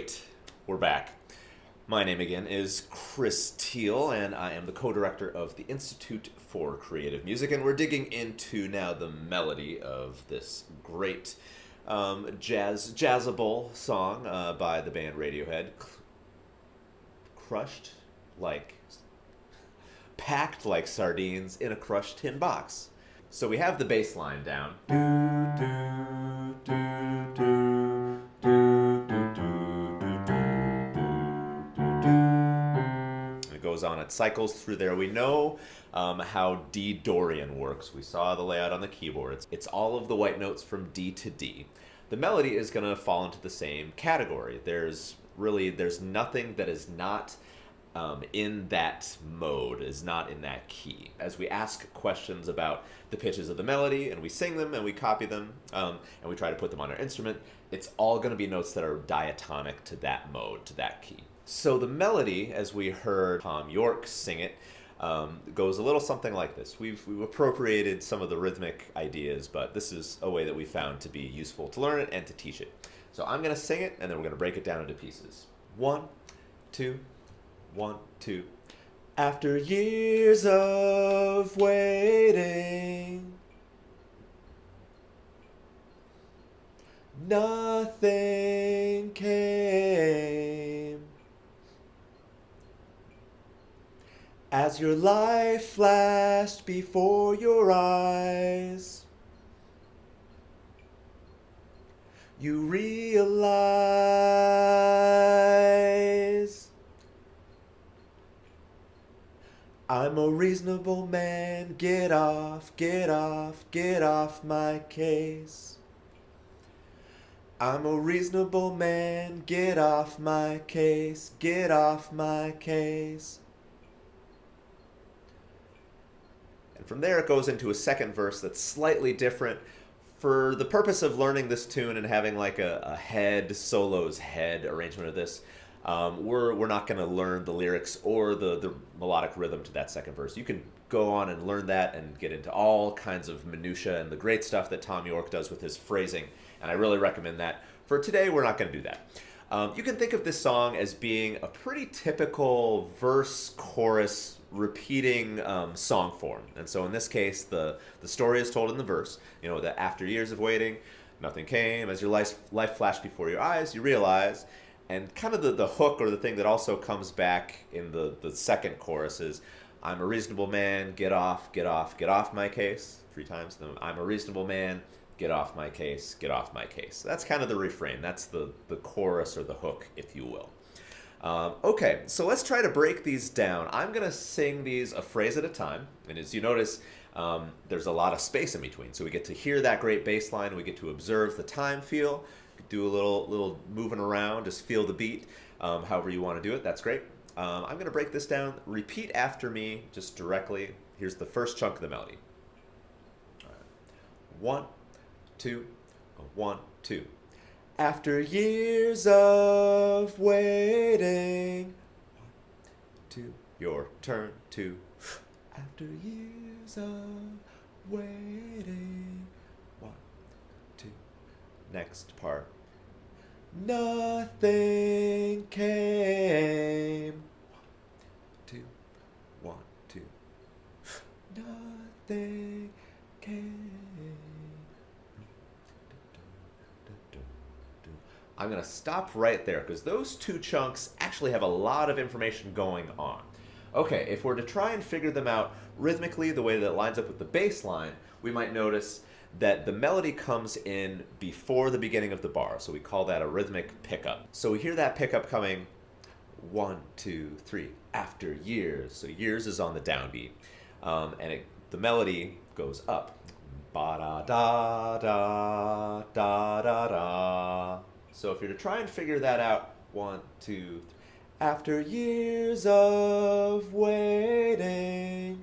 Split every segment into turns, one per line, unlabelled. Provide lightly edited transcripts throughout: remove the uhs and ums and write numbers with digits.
Great, we're back. My name again is Chris Teal, and I am the co-director of the Institute for Creative Music, and we're digging into now the melody of this great jazzable song by the band Radiohead, crushed like, packed like sardines in a crushed tin box. So we have the bass line down. It goes on, it cycles through there. We know how D Dorian works. We saw the layout on the keyboard. It's all of the white notes from D to D. The melody is going to fall into the same category. There's nothing that is not in that mode, is not in that key. As we ask questions about the pitches of the melody and we sing them and we copy them and we try to put them on our instrument, it's all going to be notes that are diatonic to that mode, to that key. So the melody, as we heard Tom York sing it, goes a little something like this. We've appropriated some of the rhythmic ideas, but this is a way that we found to be useful to learn it and to teach it. So I'm going to sing it, and then we're going to break it down into pieces. 1, 2, 1, 2. After years of waiting, nothing came. As your life flashed before your eyes, you realize I'm a reasonable man. Get off, get off, get off my case. I'm a reasonable man. Get off my case, get off my case. And from there it goes into a second verse that's slightly different. For the purpose of learning this tune and having like a head, solo's head arrangement of this, we're not going to learn the lyrics or the melodic rhythm to that second verse. You can go on and learn that and get into all kinds of minutia and the great stuff that Tom York does with his phrasing, and I really recommend that. For today, we're not going to do that. You can think of this song as being a pretty typical verse-chorus repeating song form. And so in this case, the story is told in the verse. You know, that after years of waiting, nothing came. As your life flashed before your eyes, you realize. And kind of the hook, or the thing that also comes back in the second chorus, is I'm a reasonable man, get off, get off, get off my case. 3 times. I'm a reasonable man, get off my case, get off my case. That's kind of the refrain. That's the chorus, or the hook, if you will. Okay, so let's try to break these down. I'm going to sing these a phrase at a time. And as you notice, there's a lot of space in between. So we get to hear that great bass line. We get to observe the time feel. Do a little moving around. Just feel the beat. However you want to do it, that's great. I'm going to break this down. Repeat after me just directly. Here's the first chunk of the melody. All right. 1, 2, 1, 2. After years of waiting, 1, 2, your turn to. After years of waiting, 1, 2, next part. Nothing came. 1, 2, 1, 2. Nothing came. I'm going to stop right there because those 2 chunks actually have a lot of information going on. Okay, if we're to try and figure them out rhythmically, the way that it lines up with the bass line, we might notice that the melody comes in before the beginning of the bar. So we call that a rhythmic pickup. So we hear that pickup coming 1, 2, 3, after years. So years is on the downbeat. And the melody goes up. Ba-da-da-da-da-da-da. So if you're to try and figure that out, 1, 2, 3. After years of waiting.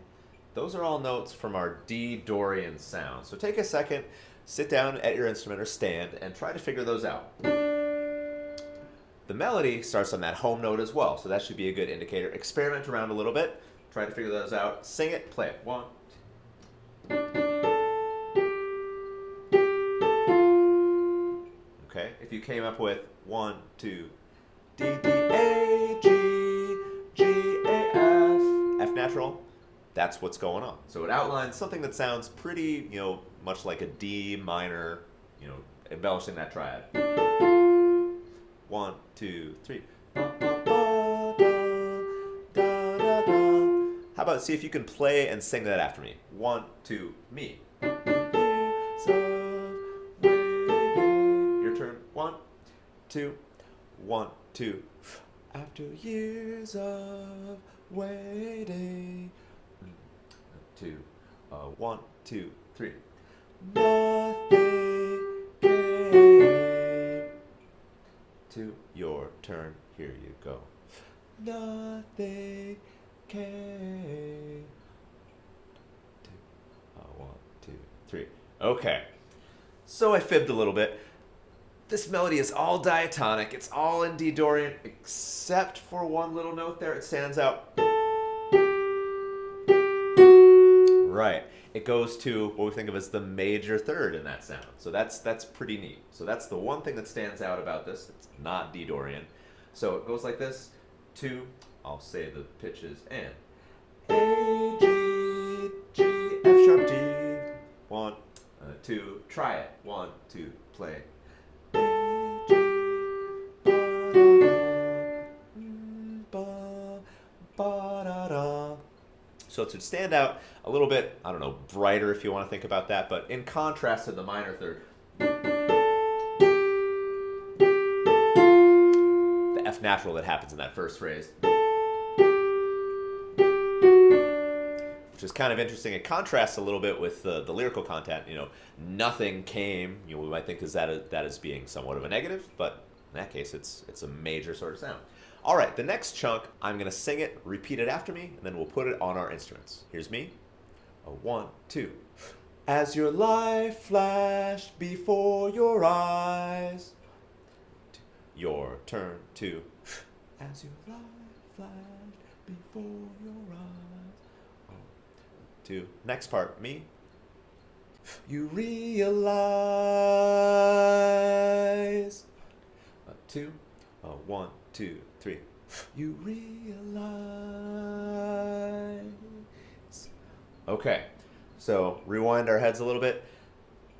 Those are all notes from our D Dorian sound. So take a second, sit down at your instrument or stand, and try to figure those out. The melody starts on that home note as well, so that should be a good indicator. Experiment around a little bit, try to figure those out. Sing it, play it. 1, 2. Okay, if you came up with 1, 2, D, D, A, G, G, A, F. F natural. That's what's going on. So it outlines something that sounds pretty, much like a D minor, embellishing that triad. 1, 2, 3. How about see if you can play and sing that after me? 1, 2, me. Your turn. 1, 2, 1, 2. After years of waiting. 2, 1, 2, 3. Nothing came. 2, your turn. Here you go. Nothing came. 2, 1, 2, 3. Okay. So I fibbed a little bit. This melody is all diatonic. It's all in D Dorian, except for one little note there. It stands out. Right. It goes to what we think of as the major third in that sound. So that's pretty neat. So that's the one thing that stands out about this. It's not D Dorian. So it goes like this. 2, I'll say the pitches and A, G, G, F sharp D. 1, 2, try it. 1, 2, play. So to stand out a little bit, I don't know, brighter if you want to think about that, but in contrast to the minor third, the F natural that happens in that first phrase, which is kind of interesting. It contrasts a little bit with the lyrical content. Nothing came. We might think that as being somewhat of a negative, but in that case, it's a major sort of sound. All right, the next chunk, I'm going to sing it, repeat it after me, and then we'll put it on our instruments. Here's me. 1, 2. As your life flashed before your eyes. Your turn. 2. As your life flashed before your eyes. 2. Next part, me. You realize. 2. 1, 2, 3. You realize. Okay, so rewind our heads a little bit.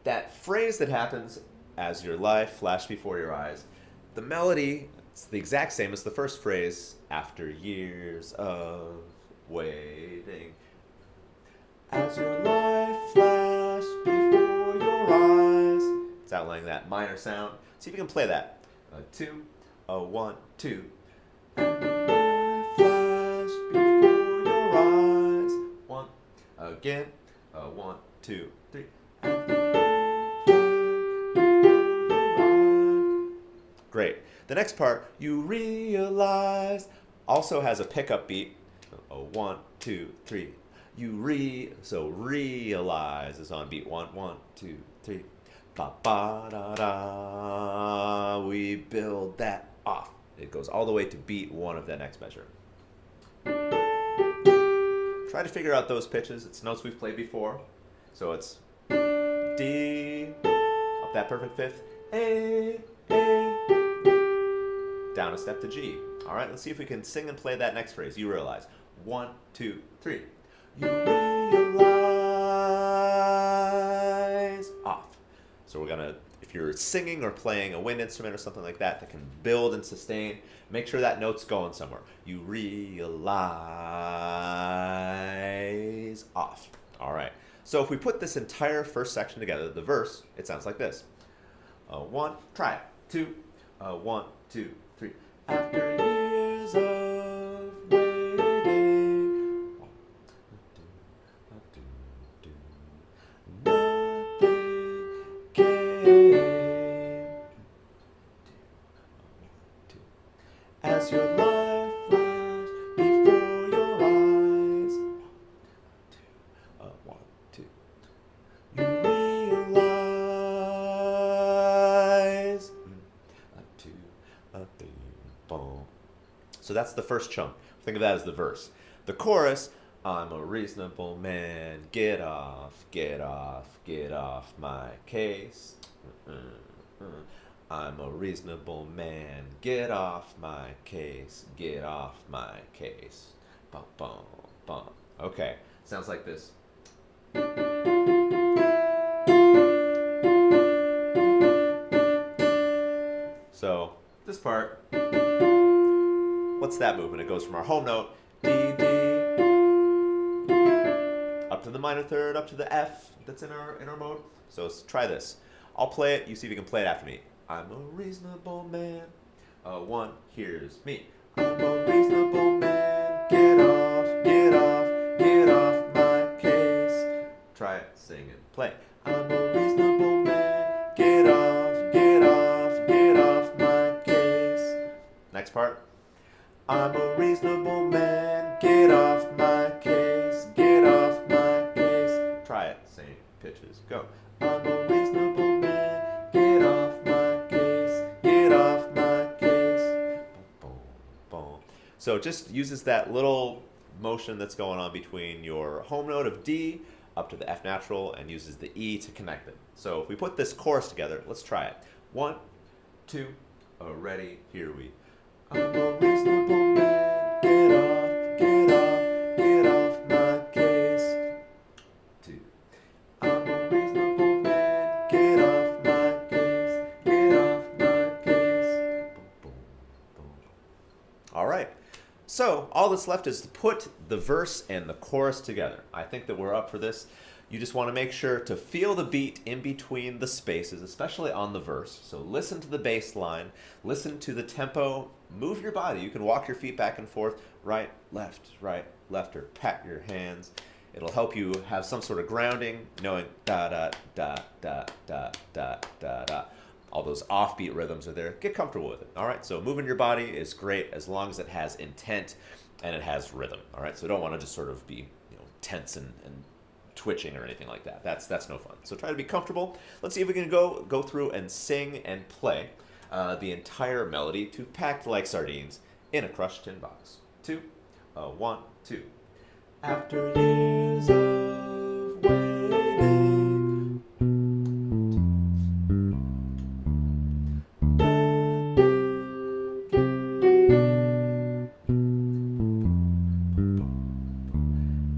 That phrase that happens, as your life flashed before your eyes, the melody, it's the exact same as the first phrase, after years of waiting. As your life flashed before your eyes. It's outlining that minor sound. See if you can play that. 2, 1, 2. And your life flashed before your eyes. 1. Again. 1, 2, 3. And your life flashed before your eyes. Great. The next part, you realize, also has a pickup beat. 1, 2, 3. So realize is on beat 1, 1, 2, 3. Ba ba da da. We build that off. It goes all the way to beat 1 of that next measure. Try to figure out those pitches. It's notes we've played before. So it's D, up that perfect fifth, A, down a step to G. All right, let's see if we can sing and play that next phrase. You realize. 1, 2, 3. You realize off. So we're gonna, if you're singing or playing a wind instrument or something like that can build and sustain, make sure that note's going somewhere. You realize off. All right. So if we put this entire first section together, the verse, it sounds like this. 1, try it. 2, 1, 2, 3. After years of waiting, nothing came. As your life flashed before your eyes. 1, 2. You realize. 2, 3. Boom. So that's the first chunk. Think of that as the verse. The chorus, I'm a reasonable man, get off, get off, get off my case. I'm a reasonable man. Get off my case. Get off my case. Bum, bum, bum. Okay, sounds like this. So, this part, what's that movement? It goes from our home note, D, D, up to the minor third, up to the F that's in our mode. So let's try this. I'll play it, you see if you can play it after me. I'm a reasonable man. One, here's me. I'm a reasonable man. Get off, get off, get off my case. Try it, sing and play. I'm a reasonable man. Get off, get off, get off my case. Next part. I'm a reasonable man. Get off my case. Get off my case. Try it, same pitches, go. I'm a reasonable man. Get off my case. Get off my case. Boom, boom, boom. So it just uses that little motion that's going on between your home note of D up to the F natural and uses the E to connect it. So if we put this chorus together, let's try it. 1, 2, ready, here we. I'm a reasonable man. Get off, get off, get off my case. 2. I'm a reasonable man. Get off my case. Get off my case. Boom, boom, boom. All right. So all that's left is to put the verse and the chorus together. I think that we're up for this. You just want to make sure to feel the beat in between the spaces, especially on the verse. So listen to the bass line, listen to the tempo, move your body. You can walk your feet back and forth, right, left, or pat your hands. It'll help you have some sort of grounding, knowing da da da da da da da da. All those offbeat rhythms are there. Get comfortable with it. All right. So moving your body is great as long as it has intent and it has rhythm. All right. So don't want to just sort of be tense and twitching or anything like that. That's no fun. So try to be comfortable. Let's see if we can go through and sing and play the entire melody to Packed Like Sardines in a Crushed Tin Box. 2, 1, 2. After years of waiting,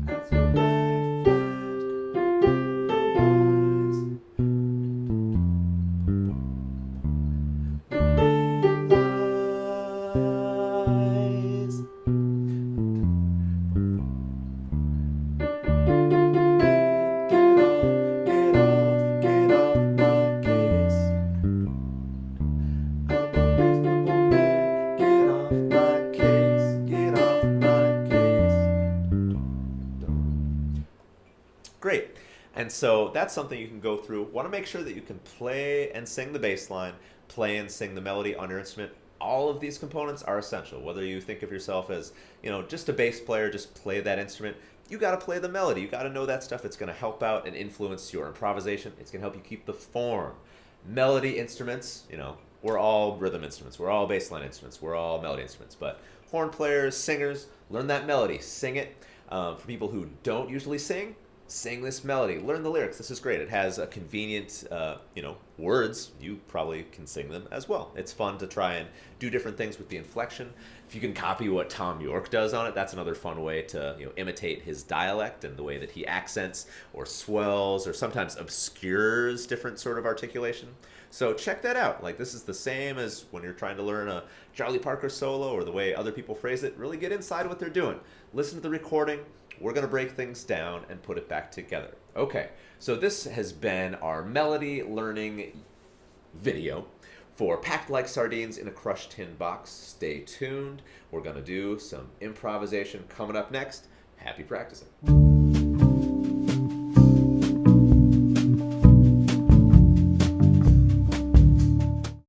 as your life Great. And so that's something you can go through. Want to make sure that you can play and sing the bass line, play and sing the melody on your instrument. All of these components are essential. Whether you think of yourself as, just a bass player, just play that instrument, you got to play the melody. You got to know that stuff. It's going to help out and influence your improvisation. It's going to help you keep the form. Melody instruments, we're all rhythm instruments. We're all bass line instruments. We're all melody instruments. But horn players, singers, learn that melody. Sing it. For people who don't usually sing this melody. Learn the lyrics. This is great. It has a convenient, words. You probably can sing them as well. It's fun to try and do different things with the inflection. If you can copy what Tom York does on it, that's another fun way to imitate his dialect and the way that he accents or swells or sometimes obscures different sort of articulation. So check that out. Like, this is the same as when you're trying to learn a Charlie Parker solo or the way other people phrase it. Really get inside what they're doing. Listen to the recording. We're going to break things down and put it back together. Okay, so this has been our melody learning video for Packed Like Sardines in a Crushed Tin Box. Stay tuned. We're going to do some improvisation coming up next. Happy practicing.